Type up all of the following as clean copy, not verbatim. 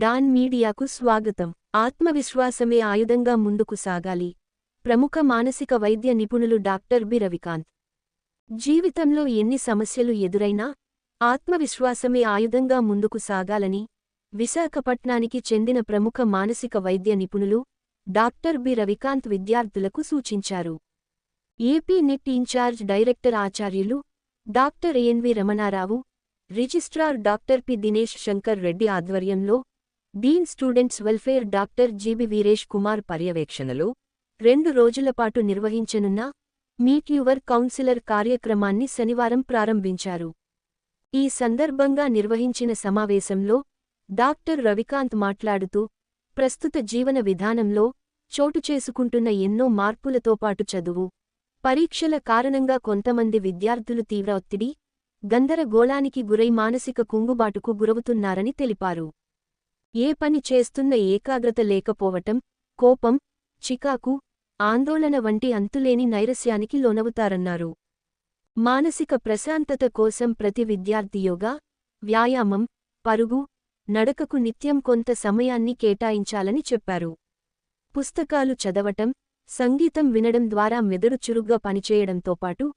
Don మీడియాకు స్వాగతం. ఆత్మవిశ్వాసమే ఆయుధంగా ముందుకు సాగాలి. ప్రముఖ మానసిక వైద్య నిపుణులు డాక్టర్ బి రవికాంత్. జీవితంలో ఎన్ని సమస్యలు ఎదురైనా ఆత్మవిశ్వాసమే ఆయుధంగా ముందుకు సాగాలని విశాఖపట్నానికి చెందిన ప్రముఖ మానసిక వైద్య నిపుణులు డాక్టర్ బి రవికాంత్ విద్యార్థులకు సూచించారు. ఏపీ నిట్ ఇన్ఛార్జ్ డైరెక్టర్ ఆచార్యులు doctor NV Ramana Rao, registrar doctor P Dinesh Shankar Reddy ఆధ్వర్యంలో dean students welfare doctor GB Veeresh Kumar పర్యవేక్షణలో 2 రోజులపాటు నిర్వహించనున్న మీట్ యువర్ కౌన్సిలర్ కార్యక్రమాన్ని శనివారం ప్రారంభించారు. ఈ సందర్భంగా నిర్వహించిన సమావేశంలో డాక్టర్ రవికాంత్ మాట్లాడుతూ, ప్రస్తుత జీవన విధానంలో చోటుచేసుకుంటున్న ఎన్నో మార్పులతోపాటు చదువు, పరీక్షల కారణంగా కొంతమంది విద్యార్థులు తీవ్ర ఒత్తిడి, గందరగోళానికి గురై మానసిక కుంగుబాటుకు గురవుతున్నారని తెలిపారు. ఏ పని చేస్తున్న ఏకాగ్రత లేకపోవటం, కోపం, చికాకు, ఆందోళన వంటి అంతులేని నైరస్యానికి లోనవుతారన్నారు. మానసిక ప్రశాంతత కోసం ప్రతి విద్యార్థి యోగా, వ్యాయామం, పరుగు, నడకకు నిత్యం కొంత సమయాన్ని కేటాయించాలని చెప్పారు. పుస్తకాలు చదవటం, సంగీతం వినడం ద్వారా మెదడు చురుగ్గా పనిచేయడంతోపాటు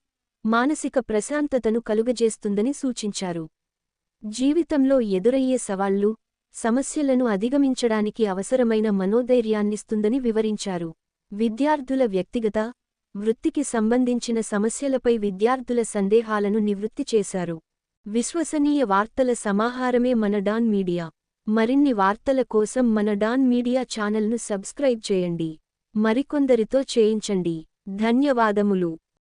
మానసిక ప్రశాంతతను కలుగజేస్తుందని సూచించారు. జీవితంలో ఎదురయ్యే సవాళ్లు, సమస్యలను అధిగమించడానికి అవసరమైన మనోధైర్యాన్నిస్తుందని వివరించారు. విద్యార్థుల వ్యక్తిగత, వృత్తికి సంబంధించిన సమస్యలపై విద్యార్థుల సందేహాలను నివృత్తి చేశారు. విశ్వసనీయ వార్తల సమాహారమే మన డాన్ మీడియా. మరిన్ని వార్తల కోసం మన డాన్ మీడియా ఛానల్ను సబ్స్క్రైబ్ చేయండి. మరికొందరితో చేయించండి. ధన్యవాదములు.